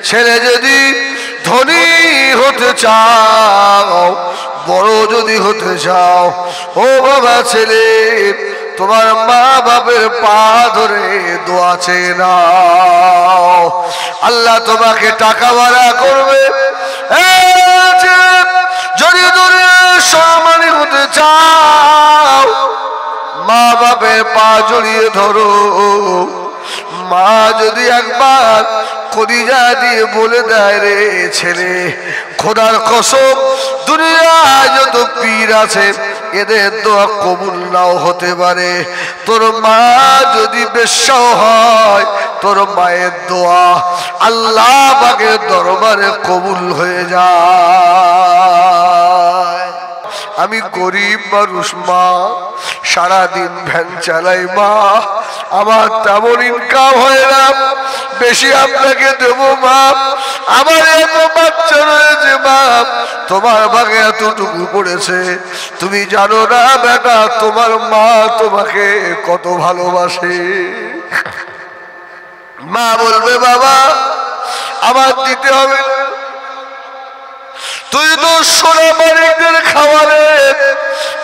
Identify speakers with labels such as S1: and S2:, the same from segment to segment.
S1: ছেলে যদি ধনী হতে চাও, বড় যদি হতে চাও, ও বাবা ছেলে তোমার মা বাপের পা ধরে দোয়া চেয়ে নাও, আল্লাহ তোমাকে টাকাওয়ালা করবে। যদি তুমি সম্মানী হতে চাও, মা বাপের পা জড়িয়ে ধরো। মা যদি একবার কলিজা দিয়ে বলে দেয়, রে ছেলে খোদার কসম দুনিয়ায় যত পীর আছে এদের দোয়া কবুল নাও হতে পারে, তোর মা যদি বেশ্যাও হয়, তোর মায়ের দোয়া আল্লাহ পাকের দরবারে কবুল হয়ে যায়। আমি গরিব মানুষ মা, সারাদিন ভ্যান চালাই মা, আমার তেমন ইনকাম হয় না, বেশি আপনাকে দেবো মা, আমার এত বাচ্চা রয়েছে মা, তোমার ভাগে এতটুকু পড়েছে, তুমি জানো না বেটা তোমার মা তোমাকে কত ভালোবাসে। মা বলবে বাবা আমার দিতে হবে, তুই তো সোনা মানিকদের খাওয়ালে,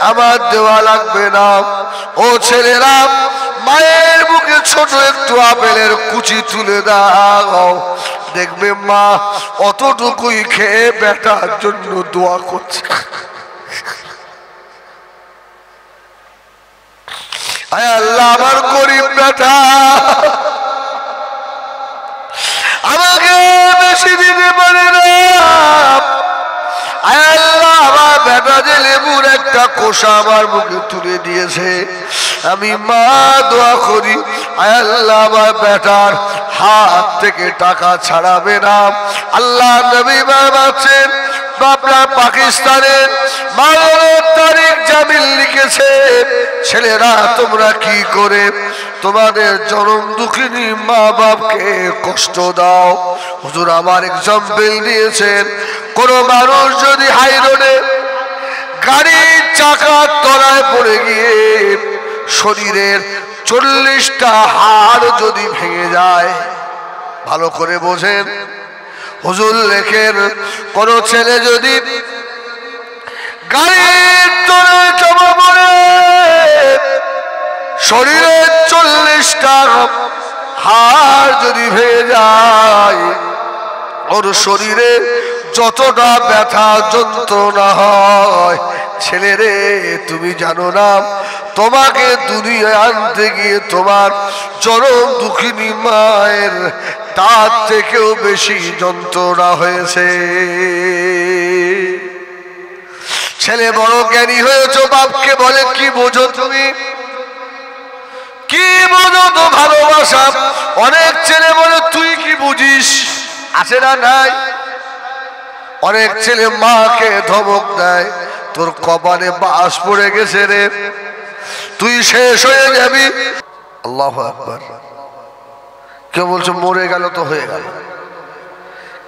S1: আমার দেওয়া লাগবে না। ও ছেলেরা মায়ের মুখে ছোট একটু আপেলের কুচি তুলে দাও, দেখবে মা অতটুকুই খেয়ে বেটার জন্য দোয়া করছে। আয় আল্লাহ আমার গরিব বেটা আমাকে বেশি দিতে পারে না, আয় আল্লাহ আমার বেটা যে লেবুর একটা কোষা আমার মুখে তুলে দিয়েছে, আমি মা দোয়া করি আয় আল্লাহ আমার বেটার হাত থেকে টাকা ছাড়াবে না। আল্লাহ নবী বাচ্চেন আপনার পাকিস্তানের 12 তারিখ জামিল লিখেছে, ছেলেরা তোমরা কি করে তোমাদের জনম দুঃখিনী মা বাপকে কষ্ট দাও। হুজুর আমার এক্সাম্পল দিয়েছেন, কোন মানুষ যদি হাই রোডে গাড়ির চাকার তলায় পড়ে গিয়ে শরীরের 40টা হাড় যদি ভেঙে যায়, ভালো করে বোঝেন, হুজুর লেখেন কোন ছেলে যদি গাড়ির তলায় চাপা পড়ে শরীরের 40টা হাড় যদি ভেঙে যায়, ওর শরীরে যতটা ব্যথা যন্ত্রণা হয়, ছেলেরে তুমি জানো না তোমাকে দুনিয়ায় আনতে গিয়ে তোমার চরম দুঃখিনী মায়ের তার থেকেও বেশি যন্ত্রণা হয়েছে। ছেলে বড় জ্ঞানী হয়েছ, বাপকে বলে কি বোঝো তুমি, কি বোঝো তো ভালোবাসা। অনেক ছেলে বলে তুই কি বুঝিস, আছে না নাই? অনেক ছেলে মাকে ধমক দেয়, তোর কপালে বাস পড়ে গেছে রে, তুই শেষ হয়ে যাবি। আল্লাহু আকবার। কেউ বলছে মরে গেল তো হয়ে গেল,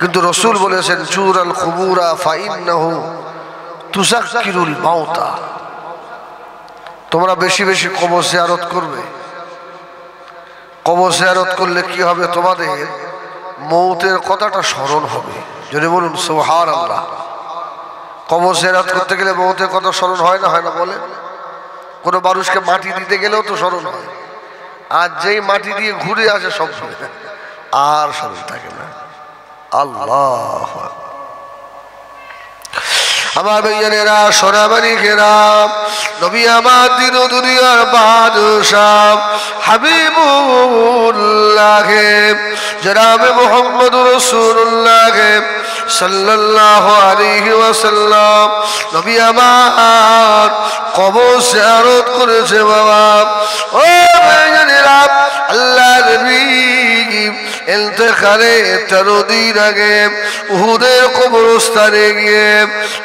S1: কিন্তু রাসূল বলেছেন জুরাল কুবুরা ফাইন্নাহু তুযাক্কিরুল মাউতা। তোমরা বেশি বেশি কবর জিয়ারত করবে। কবর জিয়ারত করলে কি হবে, তোমাদের মৌতের কথাটা স্মরণ হবে। যদি বলুন সুবহানাল্লাহ। কবর জিয়ারত করতে গেলে মৌতের কথা স্মরণ হয় না, হয় না বলেন? কোনো মানুষকে মাটি দিতে গেলেও তো স্মরণ হয়, আর যেই মাটি দিয়ে ঘুরে আসে সব আর স্মরণ থাকে না। আল্লাহ আমার ভাইয়েরা সোনামানিকেরা, নবী আমার দিন ও দুনিয়ার বাদশাহ হাবিবুল্লাহ জনাবে মুহাম্মদুর রাসূলুল্লাহ সাল্লাল্লাহু আলাইহি ওয়াসাল্লাম নবী আমার কবর জিয়ারত করেছে। বাবা ও ভাইয়েরা, আল্লাহ নবী ইন্তেকালে 13 দিন আগে উহুদের কবরস্থানে গিয়ে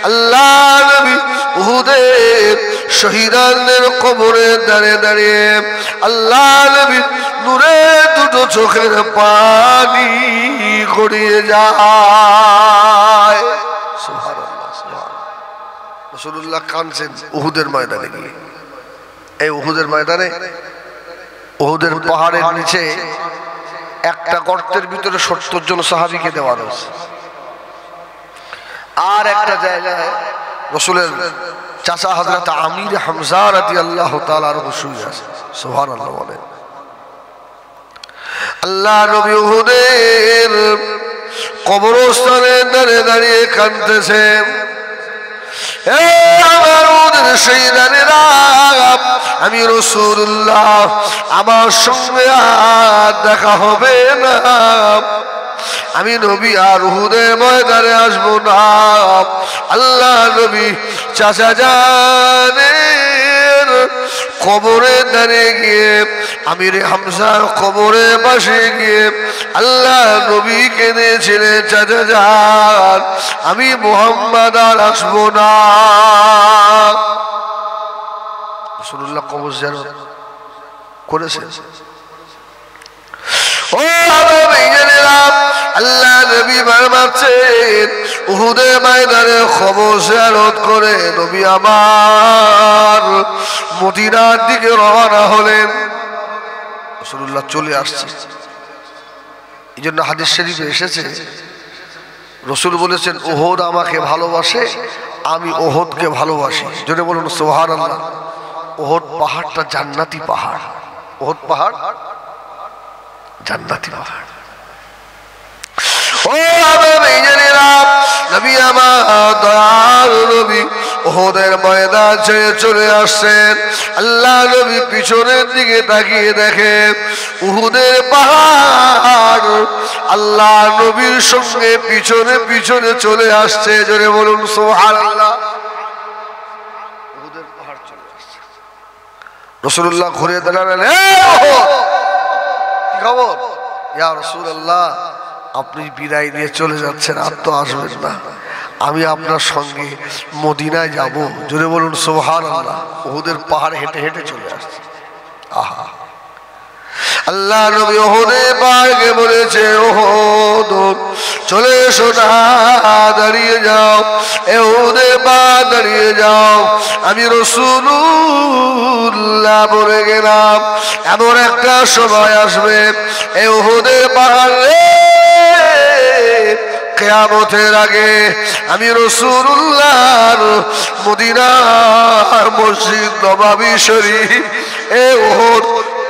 S1: আল্লাহ নবী উহুদের শহীদদের কবরে দাঁড়িয়ে দাঁড়িয়ে আল্লাহ নবী নূরে দুটো চোখের পানি গড়িয়ে যায়। সুবহানাল্লাহ, সুবহানাল্লাহ। রাসূলুল্লাহ কাঁদছেন উহুদের ময়দানে গিয়ে। এই উহুদের ময়দানে, উহুদের পাহাড়ের নিচে একটা গর্তের ভিতরে 70 জন সাহাবীকে দেওয়া হয়েছে। আর একটা জায়গায় রাসূলের চাচা হযরত আমির হামজা রাদিয়াল্লাহু তাআলা আনহু শুয়ে আছে। সুবহানাল্লাহ বলেন। আল্লাহ নবী উহুদের কবরস্থানে দাঁড়িয়ে দাঁড়িয়ে কাঁদতেছেন। আমি রাসূলুল্লাহ আমার সঙ্গে আর দেখা হবে না, আমি নবী আর উহুদের ময়দানে আসবো না। আল্লাহ নবী চাচা জানের কবরে দাঁড়িয়ে গিয়ে আমির হামজার কবরে পাশে গিয়ে আল্লাহ নবী কেঁদেছিলেন, চাচা জান আমি মুহাম্মদ আর আসবো না। রাসূলুল্লাহ কবর জিয়ারত করেছেন। ও আল্লাহ নবী মারছেন উহুদের ময়দানে কবর জিয়ারত করে নবী আমার মদিনার দিকে রওনা হলেন। রাসূলুল্লাহ চলে আসছে। এই জন্য হাদিস শরীফে এসেছে রাসূল বলেছেন উহুদ আমাকে ভালোবাসে, আমি উহুদকে ভালোবাসি। জোরে বলুন সুবহানাল্লাহ। উহুদ পাহাড়টা জান্নাতি পাহাড়, উহুদ পাহাড় জান্নাতি পাহাড়। ও নবী আমার দয়াল নবী উহুদের ময়দান ছেড়ে চলে আসছেন। আল্লাহ নবী পিছনের দিকে তাকিয়ে দেখেন উহুদের পাহাড় আল্লাহ নবীর সঙ্গে পিছনে পিছনে চলে আসছে। জোরে বলুন সুবহানাল্লাহ। উহুদের পাহাড় চলে আসছে। রাসূলুল্লাহ ঘুরে দাঁড়ালেন, কি খবর? ইয়া রাসূলুল্লাহ আপনি বিদায় নিয়ে চলে যাচ্ছেন, আর তো আসবেন না, আমি আপনার সঙ্গে মদিনায় যাব। জোরে বলুন সুবহানাল্লাহ। উহুদের পাহাড় হেঁটে হেঁটে চলে আসছে। আহা, আল্লাহ নবী উহুদের পাহাড়কে বলেছে উহুদ চলে এসো না, দাঁড়িয়ে যাও, উহুদের পাহাড় দাঁড়িয়ে যাও। আমি রাসূলুল্লাহ বলে গেলাম এমন একটা সময় আসবে এই উহুদের পাহাড়ে কিয়ামতের আগে আমি রাসূলুল্লাহর মদিনার মসজিদ নববী শরীফ এ উহুদ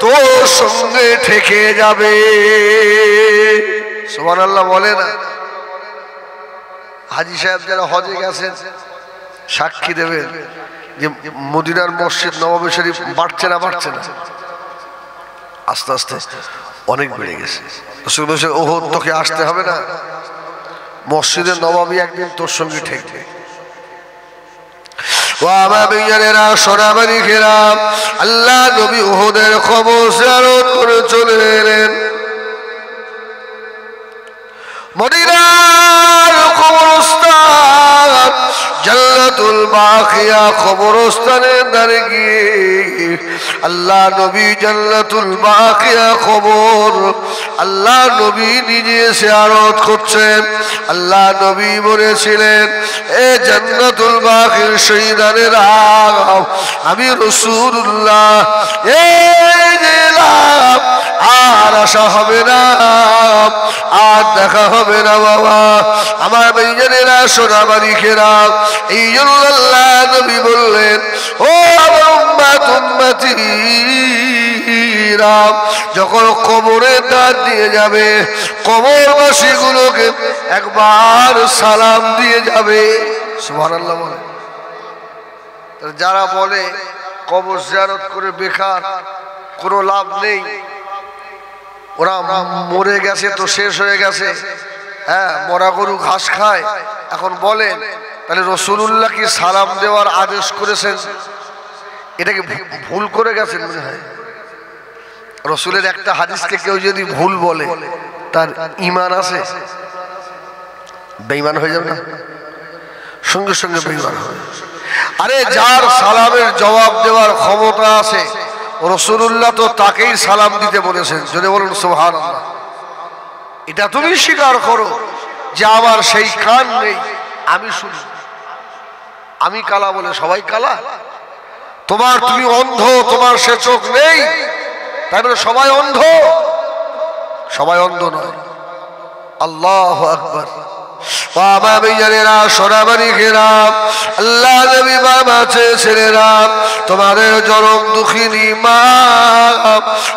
S1: তোর সঙ্গে থেকে যাবে। সুবহানাল্লাহ বলে না। হাজী সাহেব যারা হজে গেছেন সাক্ষী দেবেন যে মদিনার মসজিদ নববী শরীফ বাড়ছে না বাড়ছে না, আস্তে আস্তে অনেক বেড়ে গেছে। রাসূল বলেছে উহুদ তোকে আসতে হবে না, মসজিদের নববী একদিন তোর সঙ্গে ঠেকবে। ও আমার ভাইয়েরা সোনাবাড়ি খেলাম, আল্লাহ নবী উহুদের কবর জিয়ারত করে চলে এলেন। মদিনার কবরস্থান জান্নাতুল বাকিয়া কবরস্থানে দাঁড়িয়ে গিয়ে আল্লাহ নবী জান্নাতুল বাকিয়া কবর আল্লাহ নবী নিজে জিয়ারত করছেন। আল্লাহ নবী বলেছিলেন এ জান্নাতুল বাকির শহীদানেরা আমি রাসূলুল্লাহ এই গেলাম, আর আশা হবে না, আর দেখা হবে না বাবা। আমার ভাইজানেরা সোনাবাড়ি খেরা, এই জন্য আল্লাহ নবী বললেন ও আমার উম্মত উম্মতিরা যখন কবরে দাঁত দিয়ে যাবে কবরবাসী গুলোকে একবার সালাম দিয়ে যাবে। সুবহানাল্লাহ বলে। যারা বলে কবর জিয়ারত করে বেকার, কোনো লাভ নেই, ওরা মরে গেছে তো শেষ হয়ে গেছে, হ্যাঁ মরা গরু ঘাস খায়, এখন বলেন তাহলে রাসূলুল্লাহ কি সালাম দেওয়ার আদেশ করেছেন? এটাকে ভুল করে গেছেন মনে হয়। রাসূলের একটা হাদিসকে কেউ যদি ভুল বলে তার ঈমান আছে? বেঈমান হয়ে যাবে না, সঙ্গে সঙ্গে বেঈমান হবে। আরে যার সালামের জবাব দেওয়ার ক্ষমতা আছে রাসূলুল্লাহ তো তাকেই সালাম দিতে বলেছেন। যদি বলুন সুবহানাল্লাহ। এটা তুমি স্বীকার করো যে আমার সেই কান নেই, আমি শুনি, আমি কালা বলে সবাই কালা? তুমি অন্ধ, তোমার সে চোখ নেই, তাই বলে সবাই অন্ধ? সবাই অন্ধ নয়। আল্লাহু আকবার। বাবা ভাইয়েরা সোনাবাড়ি ঘেরাম আল্লাহ নবী বাবা ছেলেরা তোমাদের জনম দুঃখিনী মা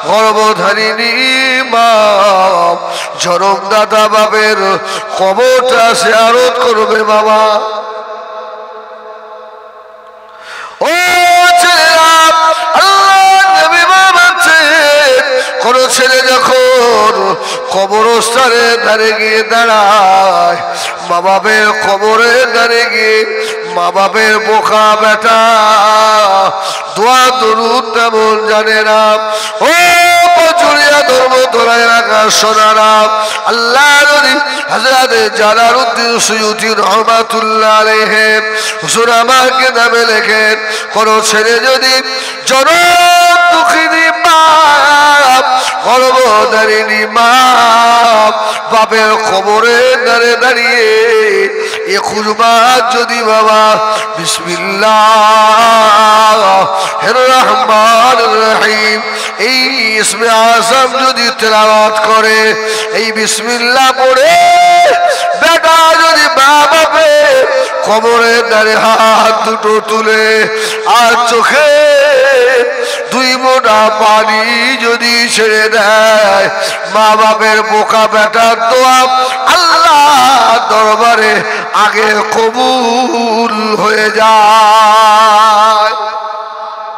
S1: গর্ভধারিণী মা জনম দাদা বাবের কবরটা জিয়ারত করবে বাবা। ও ছেলেরা আল্লাহ নবী বাবা কোন ছেলে যখন কবরস্থানের ধারে গিয়ে দাঁড়ায় মা বাবের কবরের ধারে গিয়ে মা বাবের বোকা বেটা দোয়া দরুদ তেমন জানে না। ও পচুরিয়া ধর্ম ধরায় রাখা সোনারা আল্লাহ নবী হযরত জালালউদ্দিন সুয়ুতী রহমাতুল্লাহ আলাইহি হুজুর আমাকে নামে লেখেন কোন ছেলে যদি জনম দুঃখিনী মা গর্ভধারিণী মা বাপের কবরে দাঁড়িয়ে দাঁড়িয়ে 21 বার যদি বাবা বিসমিল্লাহির রহমানির রহিম এই ইসমে আযম যদি তেলাওয়াত করে এই বিসমিল্লাহ পড়ে বেটা যদি মা বাপের কবরে দাঁড়িয়ে হাত দুটো তুলে আর চোখে 2 মোটা পানি যদি ছেড়ে দেয় মা বাপের বোকা বেটার দোয়া আল্লাহ দরবারে আগে কবুল হয়ে যায়।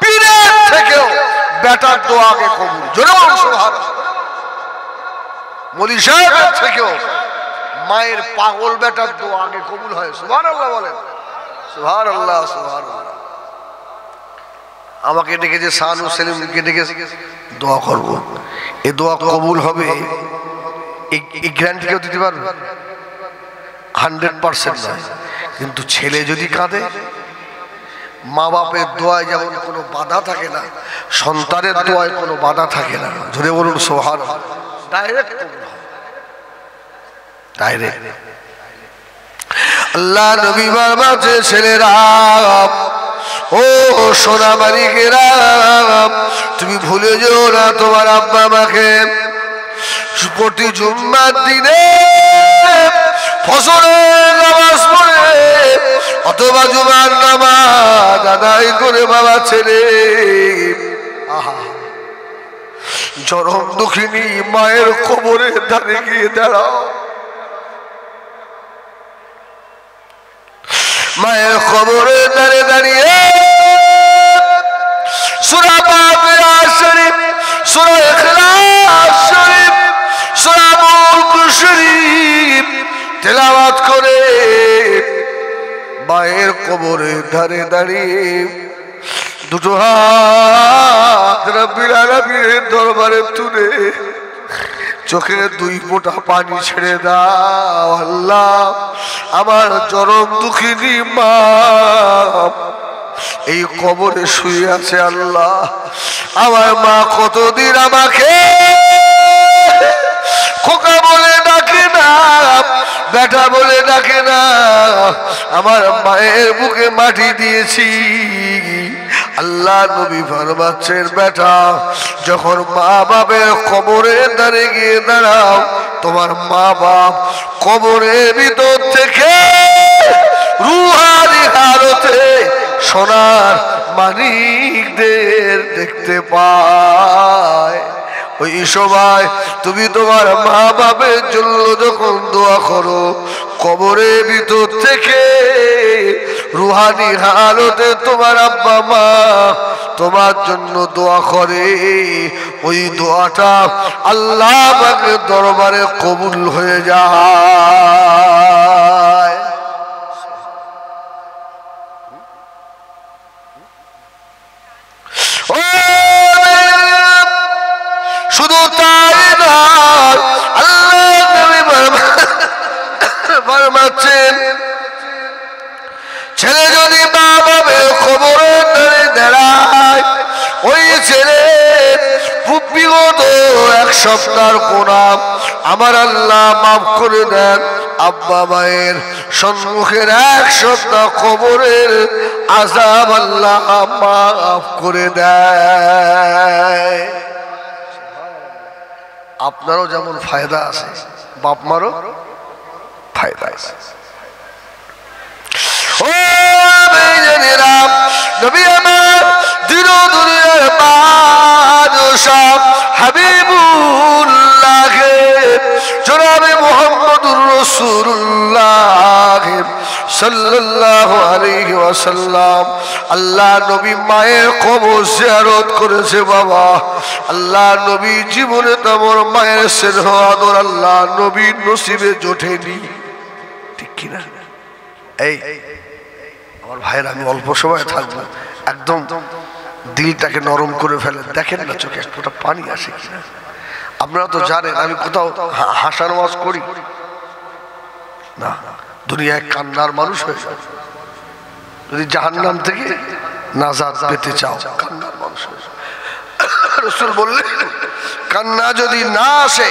S1: পীরের থেকেও বেটার দোয়া আগে কবুল। জোরে বলুন সুবহানাল্লাহ। মৌলভী সাহেবের থেকেও মায়ের পাগল বেটার দোয়া আগে কবুল হয়। সুবহানাল্লাহ বলেন। সুবহানাল্লাহ সুবহানাল্লাহ। আমাকে ডেকেছে শানু সেলিমকে ডেকেছে দোয়া করব, এই দোয়া কবুল হবে এই গ্যারান্টি কেউ দিতে পারবে? 100% নয়। কিন্তু ছেলে যদি কাঁদে মা বাপের দোয়ায় যেমন কোনো বাধা থাকে না সন্তানের দোয়ায় কোনো বাধা থাকে না। জোরে বলুন সুবহানাল্লাহ। ডাইরেক্ট কবুল হয়, ডাইরেক্ট। আল্লাহ নবী বাবা ছেলেরা ও সোনাবাড়ি গেরাম তুমি ভুলে যেও না তোমার আব্বা মাকে প্রতি জুম্মার দিনে ফজরের নামাজ পড়ে অথবা জুমার নামাজ আদায় করে বাবা ছেলে আহা জনম দুঃখিনী মায়ের কবরে ধারে গিয়ে দাঁড়াও। মায়ের কবরে দাঁড়িয়ে দাঁড়িয়ে সূরা ফাতিহা শরীফ, সূরা ইখলাস শরীফ, সূরা মুলক শরীফ তেলাওয়াত করে মায়ের কবরে ধারে দাঁড়িয়ে দুটো হাত রব্বিল আলামিনের দরবারে তুলে চোখে 2 ফোঁটা পানি ছেড়ে দাও। আল্লাহ আমার জনম দুঃখিনী মা এই কবরে শুয়ে আছে। আল্লাহ আমার মা কতদিন আমাকে খোকা বলে ডাকে না, বেটা বলে ডাকে না, আমার মায়ের বুকে মাটি দিয়েছি। আল্লাহ নবী ফরমাচ্ছেন বেটা যখন মা বাপের কবরে দাঁড়িয়ে গিয়ে দাঁড়াও তোমার মা বাপ কবরের ভিতর থেকে রুহানি হালতে সোনার মানিকদের দেখতে পায়। ওই সময় তুমি তোমার মা বাপের জন্য যখন দোয়া করো কবরের ভিতর থেকে রুহানি হালতে তোমার আব্বা মা তোমার জন্য দোয়া করে, ওই দোয়াটা আল্লাহ পাকের দরবারে কবুল হয়ে যায়। শুধু তাই নয়, আল্লাহ নবী ফরমাচ্ছেন ছেলে যদি মা বাবার কবরে দাঁড়ায় ওই ছেলে বিগত 1 সপ্তাহের গুনাহ আমার আল্লাহ মাফ করে দেন। আব্বা মায়ের সম্মুখের 1 সপ্তাহ কবরের আযাব আল্লাহ মাফ করে দেয়। আপনারও যেমন ফায়দা আছে, বাপ মারও ফায়দা আছে। ও বেজনেরা, নবী আমার দিন দুনিয়ার বাদশাহ হাবিবুল্লাহ জনাবে মুহাম্মদুর রাসূলুল্লাহ সাল্লাল্লাহু আলাইহি ওয়াসাল্লাম আল্লাহ নবী মায়ের কবর জিয়ারত করেছে। বাবা, আল্লাহ নবী জীবনে তেমন মায়ের স্নেহ আদর আল্লাহ নবীর নসিবে জোটেনি, ঠিক কিনা? এই আমার ভাইয়ের, আমি অল্প সময় থাকবো, একদম দিলটাকে নরম করে ফেলে। দেখেন না চোখে এক ফোঁটা পানি আসে কিনা? আপনারা তো জানেন আমি কোথাও হাসার ওয়াজ করি না, দুনিয়ায় কান্নার মানুষ হয়ে যায়। যদি জাহান্নাম থেকে নাজাত পেতে চাও, কান্নার মানুষ হয়ে যায়। রাসূল বললেন, কান্না যদি না আসে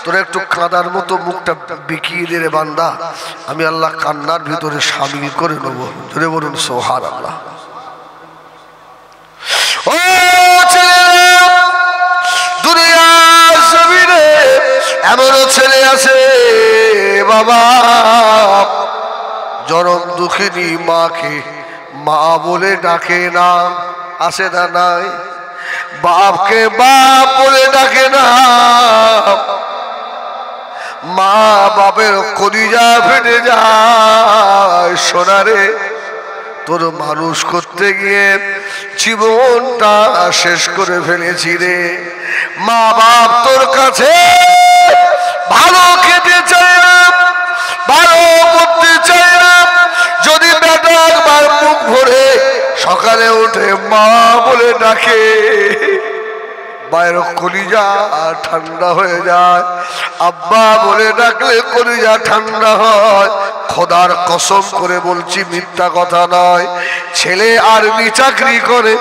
S1: তোর একটু কাঁদার মতো মুখটা বিকিয়ে দে রে বান্দা, আমি আল্লাহ কান্নার ভিতরে শামিল করে নেব। জোরে বলুন সুবহানাল্লাহ। ও ছেলেরা, দুনিয়ার জমিনে এমনও ছেলে আছে বাবা, জনম দুঃখিনী মাকে মা বলে ডাকে না, আছে না নাই? বাপকে বাপ বলে ডাকে না, মা বাপের কলিজা ফেটে যায়। সোনারে, তোর মানুষ করতে গিয়ে জীবনটা শেষ করে ফেলেছি রে। মা বাপ তোর কাছে ভালো খেতে চায় না, ভালো করতে চায় না। যদি বেটা একবার মুখ ভরে সকালে উঠে মা বলে ডাকে, মায়ের কলিজা ঠান্ডা হয়ে যায়। আব্বা বলে ডাকলে কলিজা ঠান্ডা হয়। খোদার কসম করে বলছি, মিথ্যা কথা নয়। ছেলে আর্মি চাকরি করে,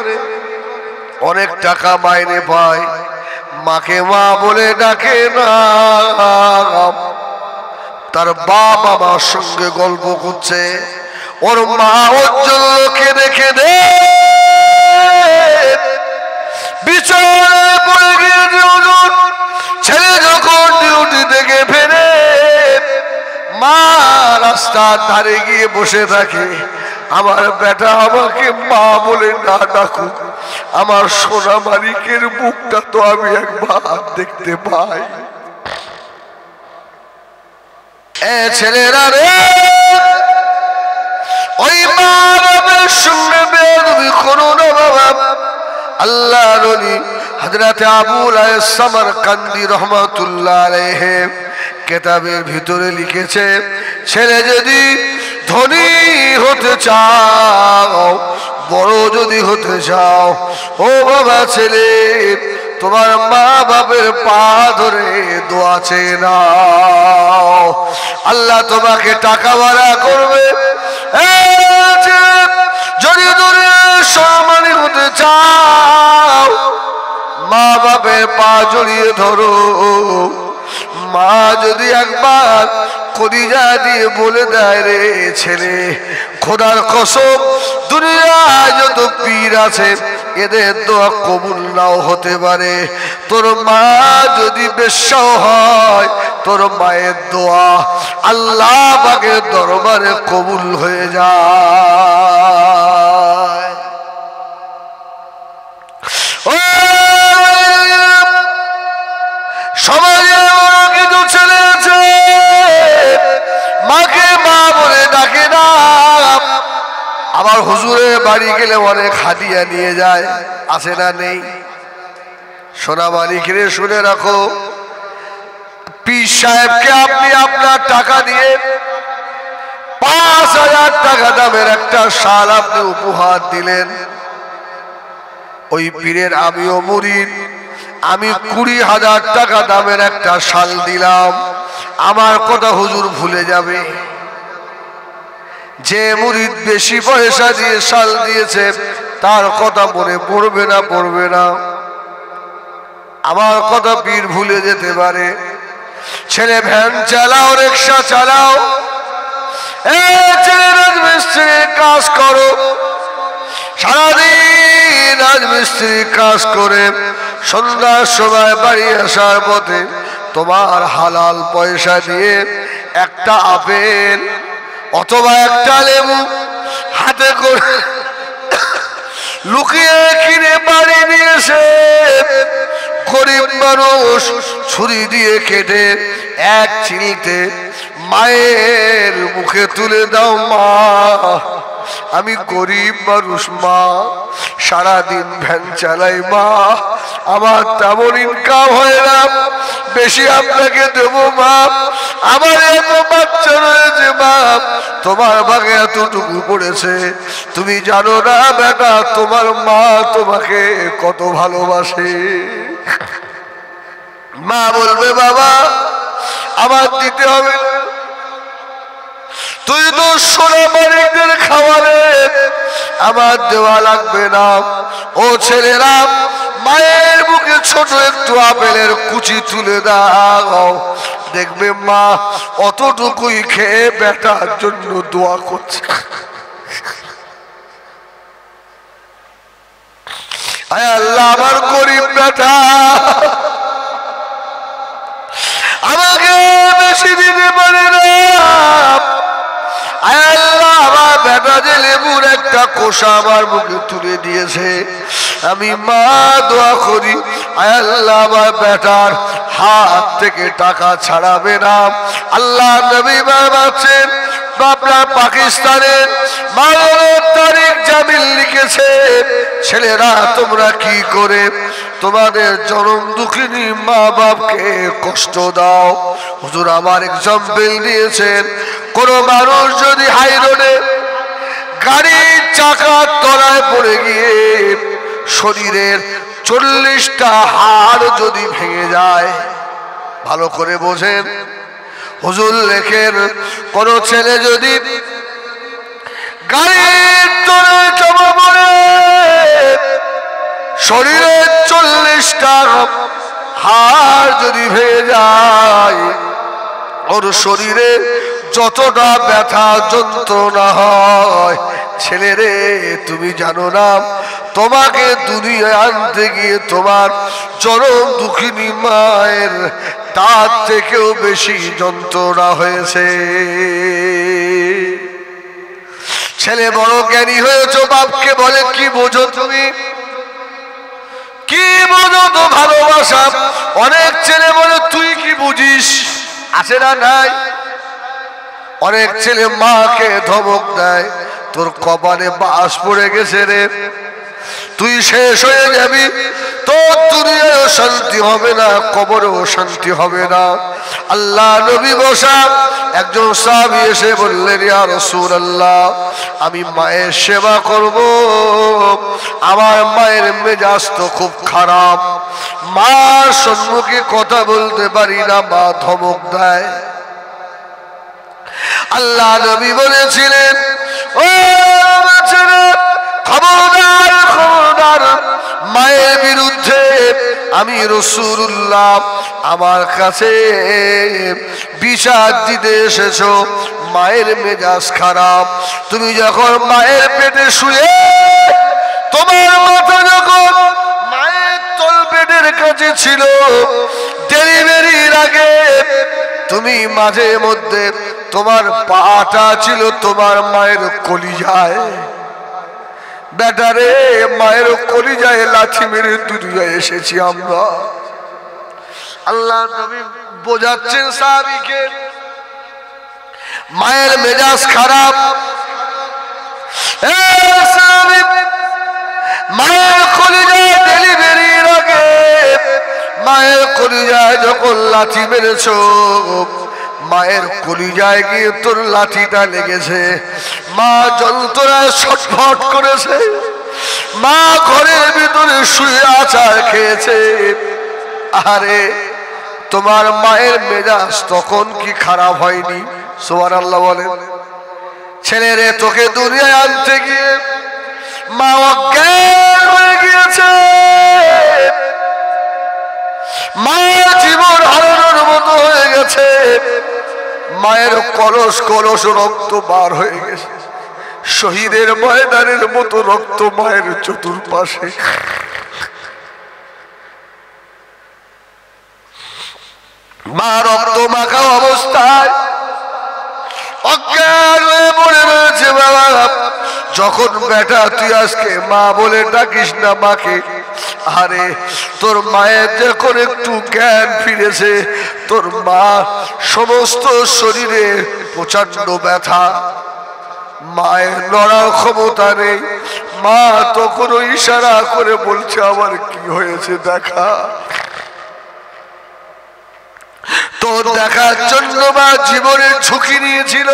S1: অনেক টাকা মাইনে পায়, মাকে মা বলে ডাকে না। তার বাপ আমার সঙ্গে গল্প করছে, ওর মা ওর জন্য কেঁদে কেঁদে বিছানায় পড়ে গিয়ে ছেলে যখন ডিউটি থেকে ফেরে, মা রাস্তার ধারে গিয়ে বসে থাকে। আমার বেটা আমাকে মা বলে না ডাকুক, আমার সোনা মালিকের মুখটা তো আমি একবার দেখতে পাই। এ ছেলেরা রে, ওই মা বাবার সঙ্গে বেয়াদবি করো না বাবা। আল্লাহ নবী হযরত আবু লাইস সামারকান্দি রাহমাতুল্লাহ আলাইহি কিতাবের ভিতরে লিখেছে, ছেলে যদি ধনী হতে চাও, বড় যদি হতে চাও, ও বাবা ছেলে, তোমার মা বাপের পা ধরে দোয়া চেয়ে নাও, আল্লাহ তোমাকে টাকা বাড়া করবে। যদি সম্মানী হতে চাও, মা বাপের পা জড়িয়ে ধরো। মা যদি একবার কলিজা দিয়ে বলে দেয়, রে ছেলে, খোদার কসম দুনিয়ায় যত পীর আছে এদের দোয়া কবুল নাও হতে পারে, তোর মা যদি বেশ্যাও হয়, তোর মায়ের দোয়া আল্লাহ পাকের দরবারে কবুল হয়ে যায়। সমাজে কিছু ছেলে আছে মাকে মা বলে ডাকে না, আবার হুজুরের বাড়ি গেলে অনেক হাদিয়া নিয়ে যায়, আছে না নেই? সোনা মালিকরে শুনে রাখো, পীর সাহেবকে আপনি আপনার টাকা দিয়ে ৫,০০০ টাকা দামের একটা শাল আপনি উপহার দিলেন। ওই পীরের আমিও মুরিদ, আমি ২০,০০০ টাকা দামের একটা শাল দিলাম, আমার কথা হুজুর ভুলে যাবে? যে মুরিদ বেশি পয়সা দিয়ে শাল দিয়েছে তার কথা মনে পড়বে না? পড়বে না? আমার কথা পীর ভুলে যেতে পারে। ছেলে ভ্যান চালাও, রিক্সা চালাও, ছেলে রাজমিস্ত্রির কাজ করো, সারাদিন রাজমিস্ত্রি কাজ করে সন্ধ্যার সময় বাড়ি আসার পথে তোমার হালাল পয়সা দিয়ে একটা আপেল অথবা একটা লেবু হাতে করে লুকিয়ে কিনে বাড়ি নিয়ে এসে গরিব মানুষ ছুরি দিয়ে কেটে এক চিলতে মায়ের মুখে তুলে দাও। মা আমি গরিব মানুষ, মা সারাদিন ভ্যান চালাই, মা আমার তেমন ইনকাম হয় না, বেশি আপনাকে দেবো মা, আমার এত বাচ্চা রয়েছে মা, তোমার ভাগে এতটুকু পড়েছে, তুমি জানো না বেটা তোমার মা তোমাকে কত ভালোবাসে। মা বলবে বাবা আমার দিতে হবে, তুই তো সোনা মানিকদের খাওয়ারে, আমার দেওয়া লাগবে না। ও ছেলেরা মায়ের মুখে ছোট একটু আপেলের কুচি তুলে দাও, দেখবে মা অতটুকুই খেয়ে বেটার জন্য দোয়া করছে। আয় আল্লাহ আমার গরিব বেটা আমাকে বেশি দিতে পারে না, আয় আল্লাহ আমার বেটা যে লেবুর একটা কোষা আমার মুখে তুলে দিয়েছে, আমি মা দোয়া করি আয় আল্লাহ আমার বেটার হাত থেকে টাকা ছাড়াবে না। আল্লাহ নবী বাচ্চেন আপনার পাকিস্তানের 12 তারিখ জামিল লিখেছে, ছেলেরা তোমরা কি করে তোমাদের জনম দুঃখিনী মা বাপকে কষ্ট দাও। হুজুর আমার এক্সাম্পল দিয়েছেন, কোন মানুষ যদি হাই রোডে গাড়ির চাকার তলায় পড়ে গিয়ে শরীরের 40টা হাড় যদি ভেঙে যায়, ভালো করে বোঝেন হুজুর লেখেন, কোন ছেলে যদি গাড়ির তলায় চাপা পড়ে শরীরের 40টা হাড় যদি ভেঙে যায়, ওর শরীরে যতটা ব্যথা যন্ত্রণা হয়, ছেলেরে তুমি জানো না তোমাকে দুনিয়ায় আনতে গিয়ে তোমার চরম দুঃখিনী মায়ের তার থেকেও বেশি যন্ত্রণা হয়েছে। ছেলে বড় জ্ঞানী হয়েছ, বাপকে বলে কি বোঝো তুমি, কি বোঝো তো ভালোবাসা। অনেক ছেলে বলে তুই কি বুঝিস, আছে না নাই? অনেক ছেলে মাকে ধমক দেয়, তোর কপালে বাস পড়ে গেছে রে, তুই শেষ হয়ে যাবি, তোর দুনিয়ায় শান্তি হবে না, কবরেও শান্তি হবে না। আল্লাহ নবী বসা একজন সাহাবী এসে বললেন, ইয়া রাসূলুল্লাহ আমি মায়ের সেবা করব, আমার মায়ের মেজাজ তো খুব খারাপ, মার সম্মুখে কথা বলতে পারি না, মা ধমক দেয়। আল্লাহ নবী বলেছিলেন, ও ছেলে খবরদার খবরদার, মায়ের বিরুদ্ধে আমি রাসূলুল্লাহ আমার কাছে বিচার দিতে এসেছো, মায়ের মেজাজ খারাপ, তুমি যখন মায়ের পেটে শুয়ে তোমার মাথা যখন মায়ের তল পেটের কাছে ছিল, ডেলিভারির আগে তুমি মাঝে মধ্যে তোমার পাটা ছিল তোমার মায়ের কলিজায়, বেটারে মায়ের কলিজায় লাথি মেরে দুনিয়ায় এসেছি আমরা। আল্লাহ নবী বোঝাচ্ছেন সাহাবীকে, মায়ের মেজাজ খারাপ, মায়ের কলিজায় ডেলিভারির আগে মায়ের কলিজায় যখন লাথি মেরেছ, মায়ের কলিজায় গিয়ে তোর লাঠিটা লেগেছে, মা যন্ত্রণায় ছটফট করেছে, মা ঘরের ভিতরে শুয়ে আচার খেয়েছে। আরে তোমার মায়ের মেজাজ তখন কি খারাপ হয়নি? সুবহানাল্লাহ বলেন। ছেলেরে তোকে দুনিয়ায় আনতে গিয়ে মা অজ্ঞান হয়ে গিয়েছে, মায়ের জীবন হারানোর মতো হয়ে গেছে, মায়ের কলস কলস রক্ত বার হয়ে গেছে, শহীদের ময়দানের মতো রক্ত মায়ের চতুর্পাশে। মা রক্ত মাখা অবস্থায় অজ্ঞান হয়ে পড়ে রয়েছে। বাবা যখন বেটা তুই আজকে মা বলে ডাকিস না মাকে, আরে তোর মায়ের যখন একটু জ্ঞান ফিরেছে, তোর মা সমস্ত শরীরে প্রচন্ড ব্যথা, মায়ের নড়ার ক্ষমতা নেই। মা তখনও ইশারা করে বলছে আমার কি হয়েছে দেখা। তোর দেখার জন্য মা জীবনের ঝুঁকি নিয়েছিল।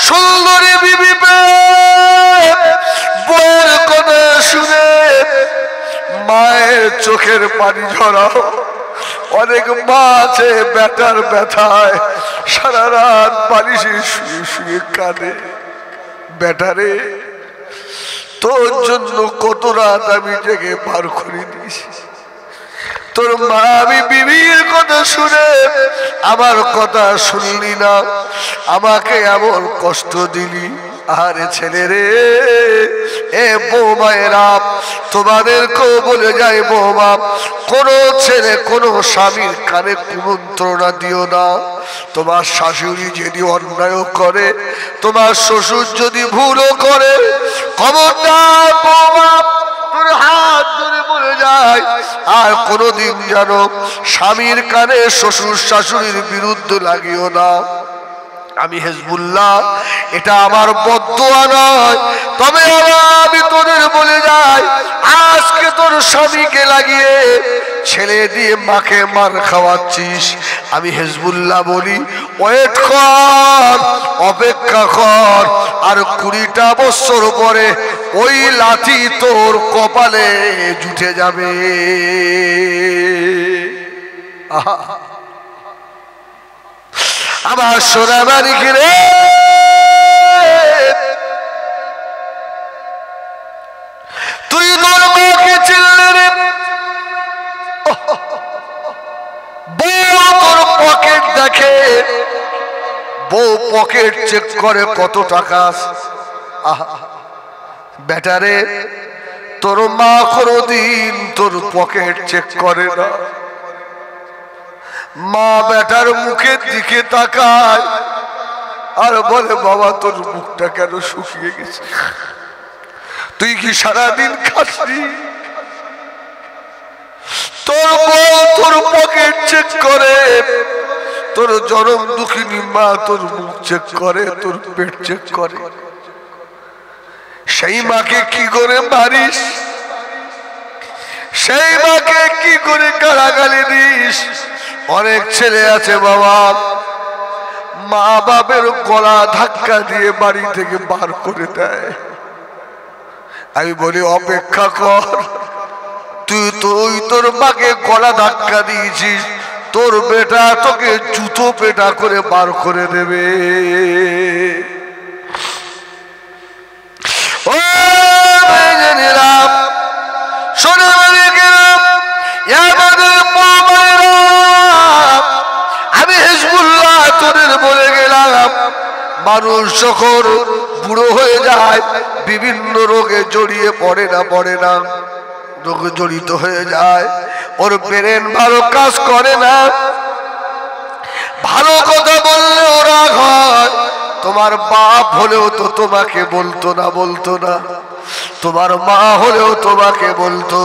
S1: সুন্দরী বিবি বউয়ের কথা শুনে মায়ের চোখের পানি ঝরাও। অনেক মা আছে বেটার ব্যথায় সারা রাত বালিশে শুয়ে শুয়ে কাঁদে। বেটারে তোর জন্য কত রাত আমি জেগে পার করে দিয়েছি। তোর মা আমি বিবির কথা শুনে আমার কথা শুনলি না, আমাকে এমন কষ্ট দিলি। আরে ছেলে রে, এ বৌমায়েরা তোমাদেরকেও বলে যায়, বৌমা কোন ছেলে কোন স্বামীর কানে কুমন্ত্রণা দিও না। তোমার শাশুড়ি যদি অন্যায় করে, তোমার শ্বশুর যদি ভুলও করে, খবরদার বৌমা তোর হাত ধরে বলে যায় আর কোনদিন যেন স্বামীর কানে শ্বশুর শাশুড়ির বিরুদ্ধে লাগিও না। আমি হিজবুল্লাহ, এটা আমার বদদোয়া নয়, তবে আমি তোদের বলে যাই, আজকে তোর স্বামীকে লাগিয়ে ছেলে দিয়ে মাকে মার খাওয়াচ্ছিস। আমি হিজবুল্লাহ বলি ওয়েট কর, অপেক্ষা কর, আর 20টা বছর পরে ওই লাঠি তোর কপালে জুটে যাবে। আহা আমার সোনা বাড়ি ঘিরে তুই তোর মাকে চিনলে রে। বউ তোর পকেট দেখে, বউ পকেট চেক করে কত টাকা। বেটারে তোর মা কোনদিন তোর পকেট চেক করে না। মা বেটার মুখের দিকে তাকায় আর বলে বাবা তোর মুখটা কেন শুকিয়ে গেছে, তুই কি সারাদিন খাসনি? তোর বউ তোর পকেট চেক করে, তোর জনম দুঃখিনী মা তোর মুখ চেক করে, তোর পেট চেক করে। সেই মাকে কি করে মারিস, সেই মাকে কি করে গালাগালি দিস। অনেক ছেলে আছে বাবা মা বাপের গলা ধাক্কা দিয়ে বাড়ি থেকে বার করে দেয়। আমি বলি অপেক্ষা কর, তুই তোর মাকে গলা ধাক্কা দিয়েছিস, তোর বেটা তোকে জুতো পেটা করে বার করে দেবে। ও জানিলাম শোনে বলে গেলাম, আমি হিজবুল্লাহ তোদের বলে গেলাম, মানুষ যখন বুড়ো হয়ে যায় বিভিন্ন রোগে জড়িয়ে পড়ে না রোগে জড়িত হয়ে যায়, ওর ব্রেন ভালো কাজ করে না। ভালো কথা বললে ওরা হয়, তোমার বাপ হলেও তো তোমাকে বলতো না, তোমার মা হলেও তোমাকে বলতো।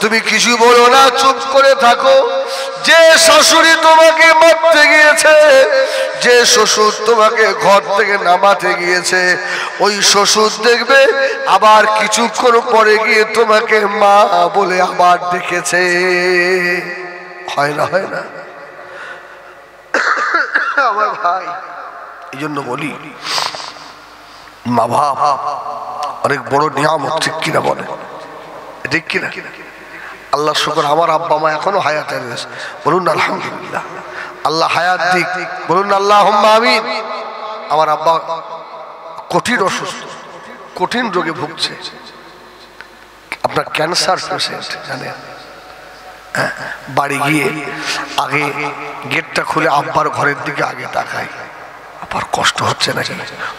S1: তুমি কিছু বলো না, চুপ করে থাকো। যে শাশুড়ি তোমাকে মারতে গিয়েছে, যে শ্বশুর তোমাকে ঘর থেকে নামাতে গিয়েছে, ওই শ্বশুর দেখবে আবার কিছুক্ষণ পরে গিয়ে তোমাকে মা বলে আবার ডেকেছে। হয় না আমার ভাই, এই জন্য বলি মা বাপ অনেক বড় নিয়ামত, ঠিক কিনা বলে, ঠিক কিনা? আল্লাহ শুকর আমার আব্বা মা এখনো হায়াতে রয়েছে, বলুন আলহামদুলিল্লাহ। আল্লাহ হায়াত দিক, বলুন আল্লাহুম্মা আমিন। আমার আব্বা কঠিন অসুস্থ, কঠিন রোগে ভুগছে, আপনার ক্যান্সার পেশেন্ট জানেন। বাড়ি গিয়ে আগে গেটটা খুলে আব্বার ঘরের দিকে আগে তাকাই, আবার কষ্ট হচ্ছে নাকি,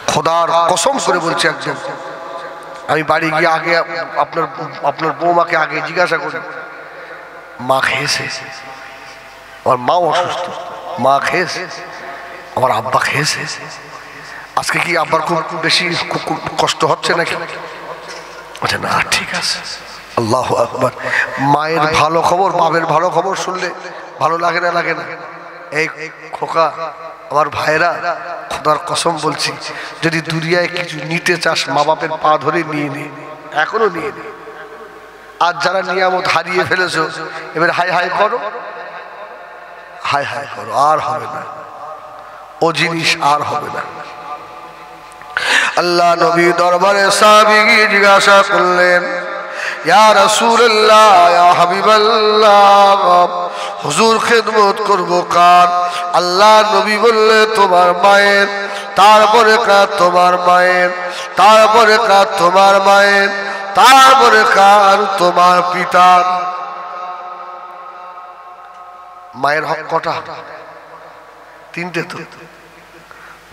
S1: খোদার কসম করে বলছি একদম। আমি বাড়ি গিয়ে আগে আপনার বৌমাকে আগে জিজ্ঞাসা করি, মা খেয়েছে? আমার মা অসুস্থ, মা খেয়েছে? আমার আব্বা খেয়েছে? আজকে কি আব্বার খুব বেশি কষ্ট হচ্ছে নাকি? আচ্ছা না, ঠিক আছে। আল্লাহু আকবার। মায়ের ভালো খবর, বাপের ভালো খবর শুনলে ভালো লাগে না? লাগে না? এই খোকা, আমার ভাইরা, খোদার কসম বলছি, যদি দুনিয়ায় কিছু নিতে চাস মা বাপের পা ধরে নিয়ে নে, এখনো নিয়ে নে। আর যারা নিয়ামত হারিয়ে ফেলেছো, এবার হাই হাই করো, হাই হাই করো, আর হবে না ও জিনিস, আর হবে না। আল্লাহ নবী দরবারে সাহাবী জিজ্ঞাসা করলেন, ইয়া রাসূলুল্লাহ, ইয়া হাবিবাল্লাহ, হুজুর খেদমত করব কার? আল্লাহ নবী বললে তোমার মায়ের, তারপরে কার? তোমার মায়ের, তারপরে কার? তোমার মায়ের, তারপরে কার? তোমার পিতার। মায়ের হক কটা? তিনটে তো।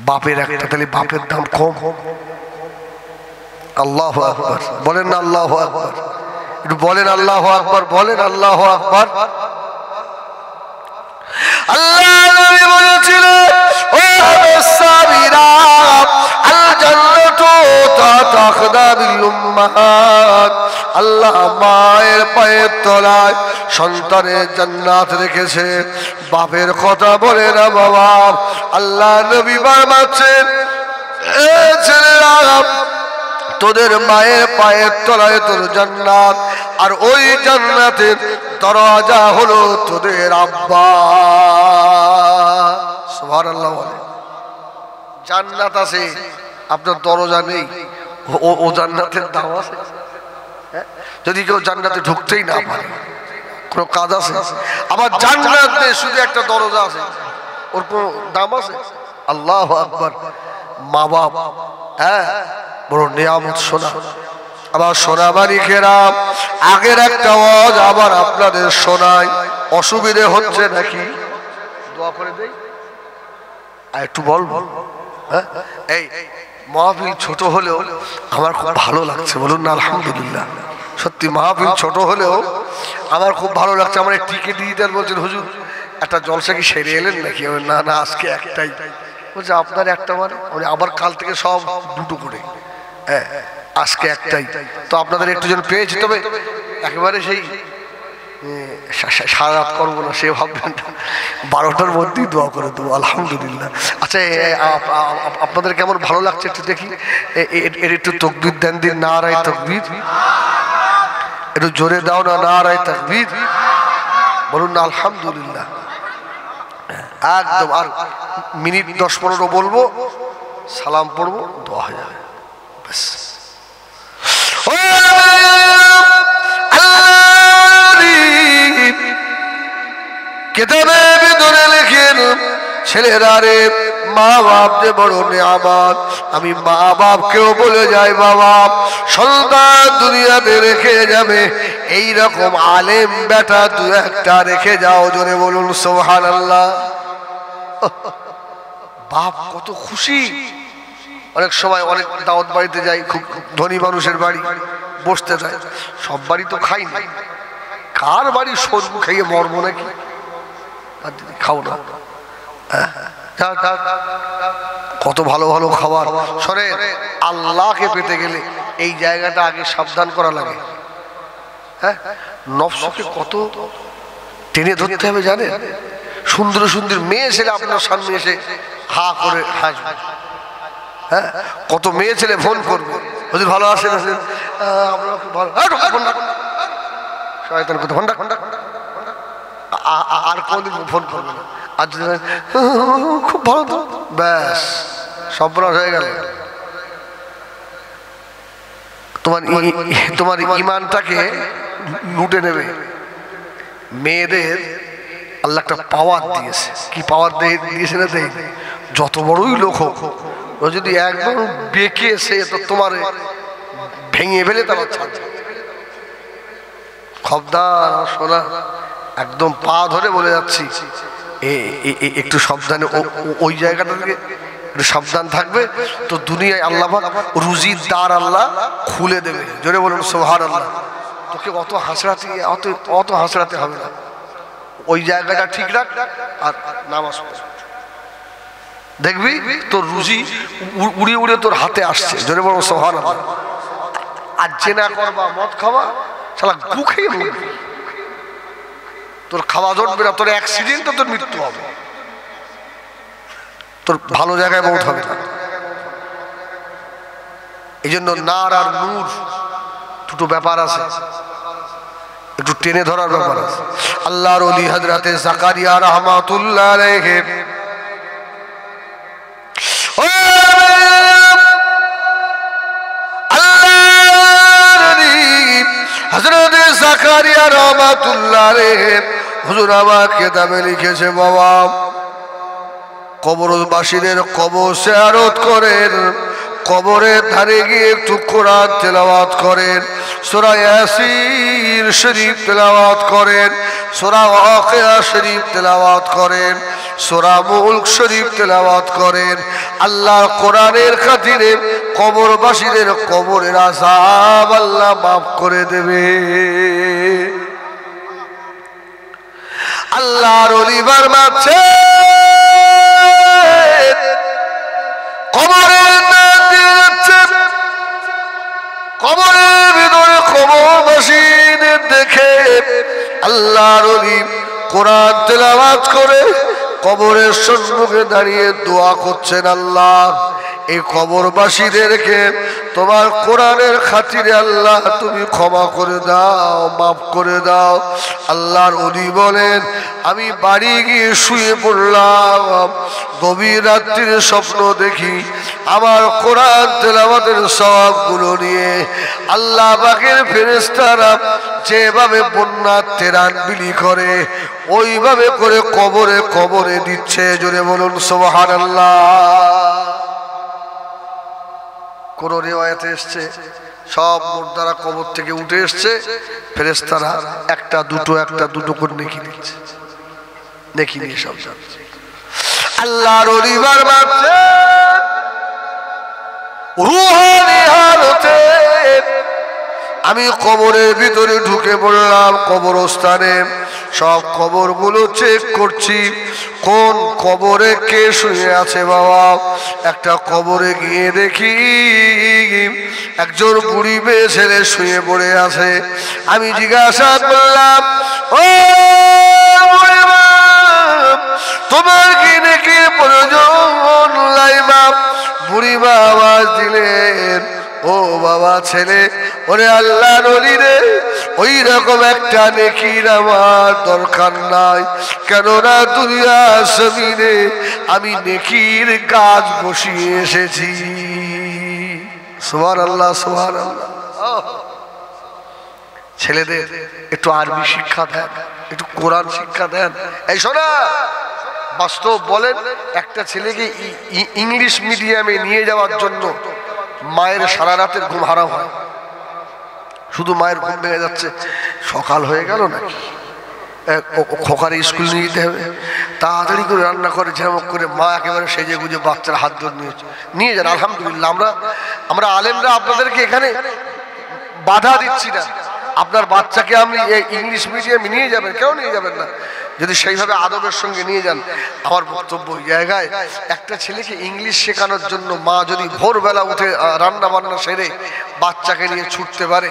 S1: বাপের একটা, তাহলে বাপের দাম কম। আল্লাহু আকবার বলেন না? আল্লাহু আকবার একটু বলেন, আল্লাহু আকবার বলেন, আল্লাহু আকবার। আল্লাহ নবী বলেছিলেন, ও সাবিরা, আল জান্নাতু তাহতা আকদামিল উম্মাহাত। আল্লাহ মায়ের পায়ের তলায় সন্তানের জান্নাত রেখেছে। বাপের কথা বলে না বাবা। আল্লাহ নবী বারবারছেন, এ ছেলেরা, তোদের মায়ের পায়ের তলায় তোর জান্নাত, আর ওই জান্নাতের দরজা হলো তোদের আব্বা। সুবহানাল্লাহ বলে। জান্নাত আছে, আপনার দরজা নেই, ও জান্নাতের দাম আছে? যদি কেউ জান্নাতে ঢুকতেই না পারে, কোনো কাজ আছে? আবার জান্নাতে শুধু একটা দরজা আছে, ওর কোনো দাম আছে? আল্লাহু আকবার। মা বাপ, হ্যাঁ, বড় নিয়ামত। শোনা আবার শোনা বাড়ি খেরাম, আগের একটা ওয়াজ আবার আপনাদের শোনাই। অসুবিধে হচ্ছে নাকি? দোয়া করে দেই, একটু বল। হ্যাঁ, এই মাহফিল ছোট হলেও আমার খুব ভালো লাগছে, বলুন না আলহামদুলিল্লাহ। সত্যি মাহফিল ছোট হলেও আমার খুব ভালো লাগছে। আমার টিকিট দিতে বলছেন, হুজুর একটা জলসা কি সেরে এলেন নাকি? না না, আজকে একটাই। বলছে আপনার একটা মানে? আবার কাল থেকে সব দুটো করে। হ্যাঁ, আজকে একটাই। তো আপনাদের একটু যেন পেয়েছি, তবে একেবারে সেই সারা রাত করবো না সে ভাববেন, 12টার মধ্যেই দোয়া করে দেবো আলহামদুলিল্লাহ। আচ্ছা, আপনাদের কেমন ভালো লাগছে একটু দেখি, এর একটু তাকবীর দেন দিন। নারায়ে তাকবীর, একটু জোরে দাও না, নারায়ে তাকবীর বলুন না আলহামদুলিল্লাহ। একদম। আর মিনিট 10-15 বলবো, সালাম পড়বো, দোয়া হয়ে যাবে। কিতাবে ভিতরে লেখেন, ছেলেরা রে, মা বাপ যে বড় নিয়ামত। আমি মা বাপকেও বলে যাই, বাবা সন্তান দুনিয়াতে রেখে যাবে, এই রকম আলেম বেটা দু একটা রেখে যাও। জোরে বলুন সুবহানাল্লাহ। বাপ কত খুশি। অনেক সময় অনেক দাওয়াত বাড়িতে যাই, খুব ধনী মানুষের বাড়ি, বসতে যায়। সব বাড়ি তো খাই না, কার বাড়ি সরু খাইয়ে মরবো নাকি? খাও না, কত ভালো ভালো খাবার। শোনে, আল্লাহকে পেতে গেলে এই জায়গাটা আগে সাবধান করা লাগে। হ্যাঁ, নফসকে কত টেনে ধরতে হবে জানেন? সুন্দর সুন্দর মেয়ে ছেলে আপনার সামনে এসে হা করে হাসবে। হ্যাঁ, কত মেয়ে ছেলে ফোন করবে, হুজুর ভালো আছেন? শয়তান কত ঘন্টা ঘন্টা আর কোনদিন ফোন করবে না। আর যদি খুব ভালো তো, ব্যাস সর্বনাশ হয়ে গেল। তোমার ইমানটাকে লুটে নেবে। মেয়েদের আল্লাহ একটা পাওয়ার দিয়েছে। কি পাওয়ার দিয়েছে না? দেয়, যত বড়ই লোক হোক, ও যদি একদম বেঁকে এসে তো তোমার ভেঙে ফেলে, তারা ছাড়বে। খবরদার শোনা, একদম পা ধরে বলে যাচ্ছি, একটু সাবধানে ওই জায়গাটা থেকে একটু সাবধান থাকবে তো দুনিয়ায় আল্লাহ রুজির দ্বার আল্লাহ খুলে দেবে। জোরে বলুন সুবহানাল্লাহ। তোকে অত হাসরাতে হবে না, ওই জায়গাটা ঠিক রাখ আর নামাজ পড়, দেখবি তোর রুজি উড়ে উড়ে তোর হাতে আসছে। জোরে বলুন সুবহানাল্লাহ। আর জেনা করবা, মদ খাওয়া, শালা গু খেয়ে মরবি, তোর খাওয়া জটবে না, তোর অ্যাক্সিডেন্টে তোর মৃত্যু হবে, তোর ভালো জায়গায় মৌত হবে না। এই জন্য নার আর নূর দুটো ব্যাপার আছে, একটু টেনে ধরার ব্যাপার আছে। আল্লাহর ওলি হযরতে জাকারিয়া রাহমাতুল্লাহ আলাইহি হযরতে জাকারিয়া রাহমাতুল্লাহ আলাইহি হুজুর আমাকে দামে লিখেছে, বাবা কবরবাসীদের কবর জিয়ারত করেন, কবরের ধারে গিয়ে একটু কোরআন তেলাওয়াত করেন, সূরা ইয়াসিন শরীফ তেলাওয়াত করেন, সূরা ওয়াকিয়া শরীফ তেলাওয়াত করেন, সূরা মুলক শরীফ তেলাওয়াত করেন। আল্লাহর কোরআনের খাতিরে কবরবাসীদের কবরের আযাব আল্লাহ মাফ করে দেবে। আল্লাহর ওলিবার মাঝে কবরের ভিতরে কবরবাসীদের দেখে আল্লাহর ওলি কোরআন তেলাওয়াত করে কবরের সম্মুখে দাঁড়িয়ে দোয়া করছেন, আল্লাহ এই কবরবাসীদেরকে তোমার কোরআনের খাতিরে আল্লাহ তুমি ক্ষমা করে দাও, মাফ করে দাও। আল্লাহর ওলি বলেন, আমি বাড়ি গিয়ে শুয়ে পড়লাম, গভীর রাত্রির স্বপ্ন দেখি আমার কোরআন তেলাওয়াতের সওয়াবগুলো নিয়ে আল্লাহ পাকের ফেরেশতারা যেভাবে বন্যার তেরান বিলি করে ওইভাবে করে কবরে কবরে দিচ্ছে। জোরে বলুন সুবহানাল্লাহ। কোন রিওয়ায়াতে এসছে সব মুর্দারা কবর থেকে উঠে এসছে, ফেরেশতারা একটা দুটো করে নেকি দিচ্ছে, নেকি নিয়ে সব যাচ্ছে। আল্লাহর ওলিবার মাঝে রূহানি হালতে আমি কবরের ভিতরে ঢুকে পড়লাম, কবরস্থানে সব কবরগুলো চেক করছি, কোন কবরে কে শুয়ে আছে। বাবা একটা কবরে গিয়ে দেখি একজন বুড়ি মেয়ে ছেলে শুয়ে পড়ে আছে। আমি জিজ্ঞাসা করলাম, ও তোমার কি নাকি প্রয়োজন লাইবা? বুড়ি মা আওয়াজ দিলেন, ও বাবা ছেলে, ওরে আল্লাহর ওলি রে, ওই রকম একটা নেকির আমার দরকার নাই, কেননা দুনিয়ার জমিনে আমি নেকির গাছ বসিয়ে এসেছি। সুবহানাল্লাহ সুবহানাল্লাহ। ছেলেদের একটু আরবি শিক্ষা দেন, একটু কোরআন শিক্ষা দেন। এই শোনা, বাস্তব বলেন, একটা ছেলেকে ইংলিশ মিডিয়ামে নিয়ে যাওয়ার জন্য মায়ের সারা রাতের ঘুম হারাম হয়। শুধু মায়ের ঘুম ভেঙে যাচ্ছে, সকাল হয়ে গেল নাকি, খোকারে স্কুল নিয়ে যেতে হবে, তাড়াতাড়ি করে রান্না করে ঝামক করে মা একেবারে সেজে গুজে বাচ্চার হাত ধরে নিয়ে যান। আলহামদুলিল্লাহ, আমরা আলেমরা আপনাদেরকে এখানে বাধা দিচ্ছি না। আপনার বাচ্চাকে আপনি ইংলিশ মিডিয়ামে নিয়ে যাবেন, কেউ নিয়ে যাবেন না, যদি সেইভাবে আদবের সঙ্গে নিয়ে যান। আমার বক্তব্য জায়গায় একটা ছেলেকে ইংলিশ শেখানোর জন্য মা যদি ভোরবেলা উঠে রান্না বান্না সেরে বাচ্চাকে নিয়ে ছুটতে পারে,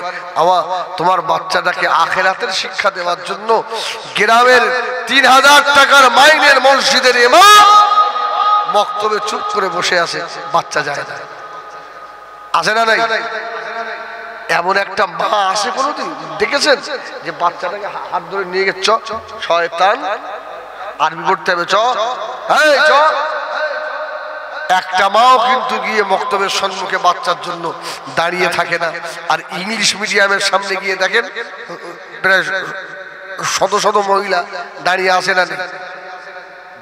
S1: তোমার বাচ্চাটাকে আখেরাতের শিক্ষা দেওয়ার জন্য গ্রামের 3000 টাকার মাইনের মসজিদের ইমাম মক্তবে চুপ করে বসে আছে, বাচ্চা যায় না। আছে না নাই? এমন একটা মা আসে কোনোদিন দেখেছেন যে বাচ্চাটাকে হাত ধরে নিয়ে গেছে, শয়তান আরবি পড়তে হবে, একটা মাও কিন্তু গিয়ে মক্তবের সম্মুখে বাচ্চার জন্য দাঁড়িয়ে থাকে না। আর ইংলিশ মিডিয়ামের সামনে গিয়ে দেখেন প্রায় শত শত মহিলা দাঁড়িয়ে আসে না,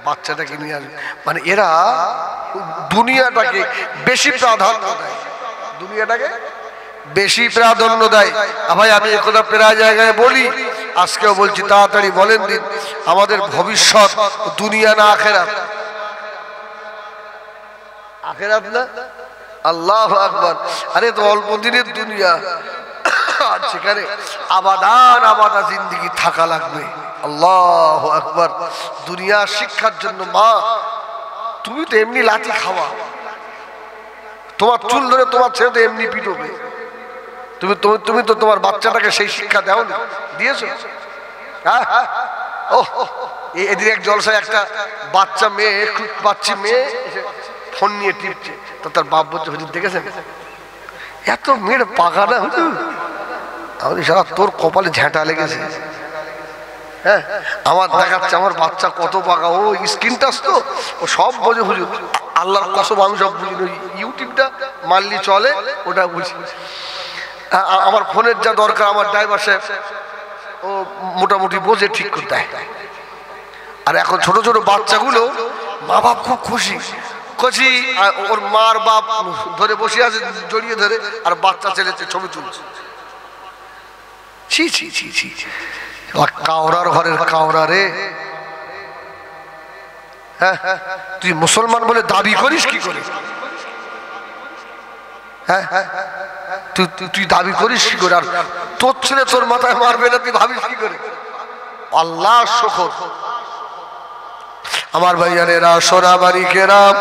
S1: বাচ্চাটাকে নিয়ে আসবে। মানে এরা দুনিয়াটাকে বেশি প্রাধান্য দেয়, দুনিয়াটাকে বেশি প্রাধান্য দেয়। ভাই আমি একথা প্রায় জায়গায় বলি, আজকেও বলছি তাড়াতাড়ি বলেন দিন আমাদের ভবিষ্যৎ দুনিয়া না আখেরাত? আখেরাত না? আল্লাহু আকবার। আরে তো অল্প দিনের দুনিয়া, আর সেখানে আবাদান আবাদা জিন্দেগি থাকা লাগবে। আল্লাহু আকবার। দুনিয়া শিক্ষার জন্য মা তুমি তো এমনি লাঠি খাওয়া, তোমার চুল ধরে তোমার ছেলে তো এমনি পিটবে, তুমি তুমি তুমি তো তোমার বাচ্চাটাকে সেই শিক্ষা দাওনি, দিয়েছো? হ্যাঁ, ও এদিকে এক জলসায় একটা বাচ্চা মেয়ে, একটু বাচ্চা মেয়ে ফোন নিয়ে টিপছে, তো তার বাপ বলছে হুজুর দেখেছেন এত মেয়ের পাকা না হুজুর? আমি সারা তোর কপালে ঝেঁটা লেগেছে। হ্যাঁ, আমার দেখাচ্ছে আমার বাচ্চা কত পাকা, ও স্ক্রিন টাচ তো ও সব বোঝে হুজুর। আল্লাহর কসম আমি সব বুঝি, ইউটিউবটা মানলি চলে ওটা বুঝি। আমার ফোনের যা দরকার আমার ড্রাইভার সাহেব ও মোটামুটি বোঝে, ঠিক করে দেয়। আর এখন ছোট ছোট বাচ্চাগুলো মা বাপ খুব খুশি খুশি, ওর মার বাপ ধরে বসে আছে জড়িয়ে ধরে, আর বাচ্চা ছেলে ছবি তুলছে। ছি ছি ছি ছি, কাওরার ঘরের কাওরা রে। হ্যাঁ, তুই মুসলমান বলে দাবি করিস কি করে? হ্যাঁ, তুই দাবি করিস কি করে? আর তোর ছেলে তোর মাথায় মারবে না, তুই ভাবিস কি করে? আল্লাহ শুকর। আমার ভাইয়ানেরা সোনাবাড়ি কেরাম,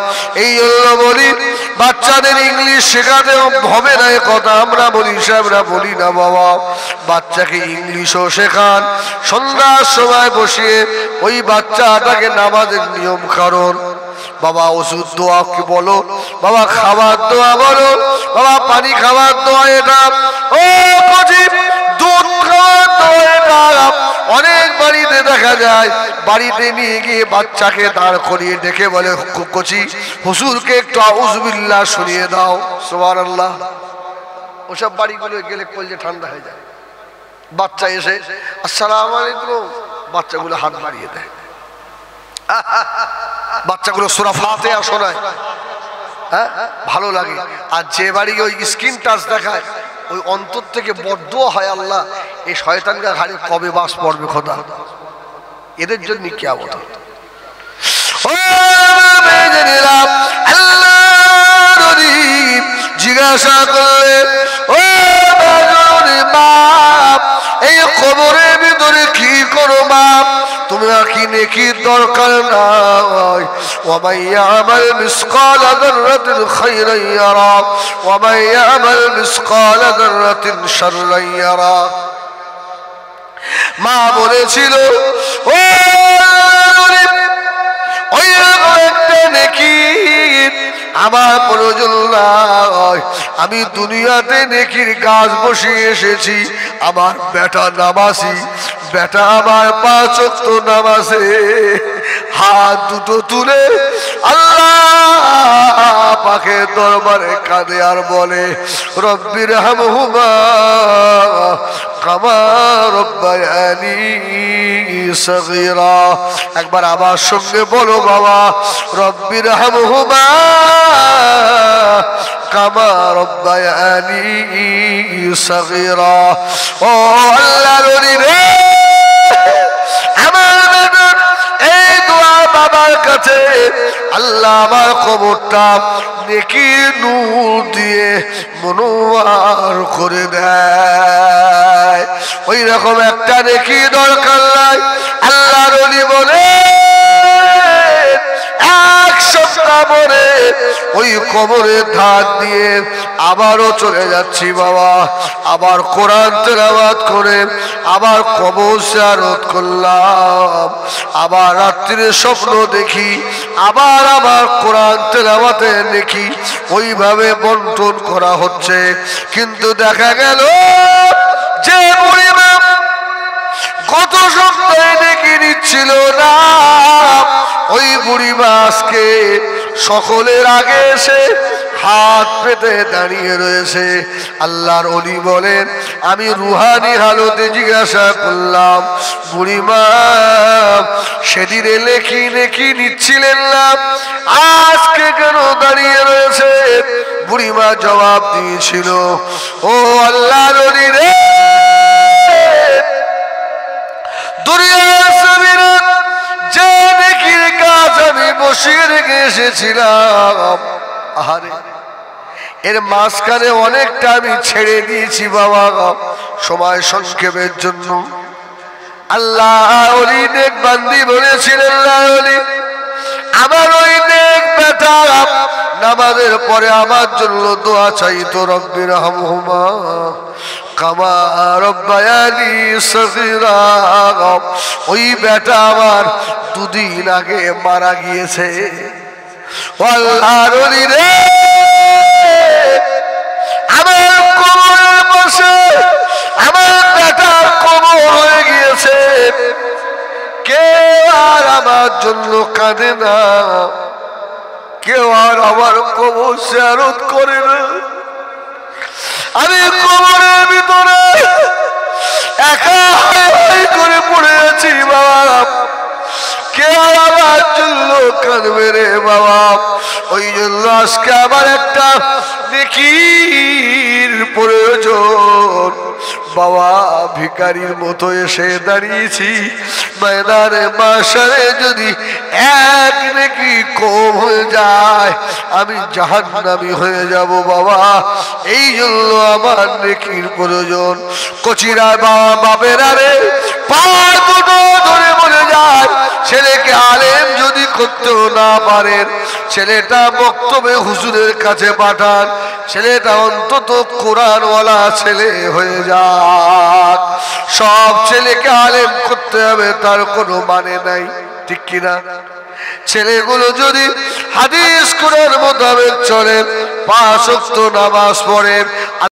S1: এই জন্য বলি বাচ্চাদের ইংলিশ শেখাতে হবে না, এ কথা আমরা বলি, সাহেবরা বলি না বাবা। বাচ্চাকে ইংলিশও শেখান, সন্ধ্যার সময় বসিয়ে ওই বাচ্চাটাকে নামাজের নিয়ম কারণ বাবা, ওষুধ দোয়া কি বলো বাবা, খাবার দোয়া বলো বাবা, পানি খাবার দোয়া, এটা ও দুধ খাওয়ার দোয়া, এটা অনেক বাড়িতে দেখা যায়। বাড়িতে নিয়ে গিয়ে বাচ্চাকে দাঁড় করিয়ে ডেকে বলে কচি হুজুরকে একটু আউযুবিল্লাহ শুনিয়ে দাও, সুবহানাল্লাহ। ওসব বাড়িগুলো গেলে কলজে ঠান্ডা হয়ে যায়। বাচ্চা এসে আসসালামু আলাইকুম, বাচ্চাগুলো হাত বাড়িয়ে দেয়, বাচ্চাগুলো সূরা ফাতিহা শোনায়, হ্যাঁ ভালো লাগে। আর যে বাড়ি ওই স্ক্রিন টাচ দেখায় ওই অন্তর থেকে বড্ড হয় আল্লাহ এই শয়তানরা ঘাড়ে কবে বাস পড়বে খোদা, এদের জন্য কিয়ামত। জিজ্ঞাসা করলে ও বাপ, এই কবরের ভিতরে কি করো বাপ? তোমরা কি নেকির দরকার নাই? ওয়া ইয়ামাল মিসকাল যাররাতিন খায়রান ইয়ারা ওয়া ইয়ামাল মিসকাল যাররাতিন শাররান ইয়ারা। মা বলেছিল ও ওই একটা নেকি আমার প্রয়োজন নাই, আমি দুনিয়াতে নেকির গাছ বসিয়ে এসেছি। আমার বেটা নামাজি, বেটা আমার 5 ওয়াক্ত নামাজে হাত দুটো তুলে আল্লাহ পাকের দরবারে কাঁদে আর বলে রব্বির হামহুমা কামা রব্বায়ানি সগীরা। একবার আবার সঙ্গে বলো বাবা, রব্বির হামহুমা কামা রব্বায়ানি সগীরা। ও আল্লাহর ওলি রে, আমার বেটার এই দোয়া বাবার কাছে আল্লাহ আমার কবরটা নেকির নূর দিয়ে মনোয়ার করে দেয়। ওই রকম একটা নেকি দরকার নাই। আল্লাহর ওলি বলে 1 সপ্তাহ পরে ওই কবরের ধার দিয়ে আবারও চলে যাচ্ছি বাবা, আবার কোরআন তেলাওয়াত করে আবার কবর জিয়ারত করলাম, আবার রাত্রিরে স্বপ্ন দেখি, আবার আবার কোরআন তেলাওয়াতে দেখি, ওইভাবে বন্টন করা হচ্ছে। কিন্তু দেখা গেল যে বুড়িমা গত সপ্তাহে দেখে নিচ্ছিল না, ওই বুড়িমা আজকে সকলের আগে এসে হাত পেতে দাঁড়িয়ে রয়েছে। আল্লাহর ওলি বলেন আমি রুহানি হালতে জিজ্ঞাসা করলাম বুড়িমা সেদিনে লেখি লেখি নিচ্ছিলেন না, আজকে কেন দাঁড়িয়ে রয়েছে? বুড়িমা জবাব দিয়েছিল ও আল্লাহর ওলি রে, দুনিয়ার জমিনে যে নেকির কাজ আমি বসিয়ে রেখে এসেছিলাম, আহারে এর মাঝখানে অনেকটা আমি ছেড়ে দিয়েছি বাবা সময় সংক্ষেপের জন্য। আল্লাহ ওলি নেক বান্দি বলেছিলেন, আমার ওই নেক বেটা নামাজের পরে আমার জন্য দোয়া চাইতো, রব্বি রহমহুমা কামা রব্বায়ানি সগীরা। ওই বেটা আমার দুদিন আগে মারা গিয়েছে। আল্লাহর ওলি রে, আমার কোমরের বসে আমার বেটার কোমর হয়ে গিয়েছে, কেউ আর আমার জন্য কাঁদে না, কেউ আর আমার কবর জিয়ারত করে না। আমি কবরের ভিতরে একা করে পড়ে আছি বাবা, কে আমার জন্য কাঁদবে রে বাবা। ওই জন্য আজকে আমার একটা নেকির প্রয়োজন বাবা, ভিখারির মতো এসে দাঁড়িয়েছি ময়দানে মাশারে। যদি এক নেকি কম হয়ে যায় আমি জাহান্নামী হয়ে যাব বাবা, এই জন্য আমার নেকির প্রয়োজন। কচিরা বাবা বাপেরা রে পা দুটো ধরে বলে যায়, ছেলেকে আলেম যদি করতেও না পারেন, ছেলেটা বক্তব্যে হুজুরের কাছে পাঠান, ছেলেটা অন্তত কোরআনওয়ালা ছেলে হয়ে যাক। সব ছেলেকে আলেম করতে হবে তার কোনো মানে নাই, ঠিক কিনা? ছেলেগুলো যদি হাদিস কোরআন মোতাবেক চলে, 5 ওয়াক্ত নামাজ পড়ে,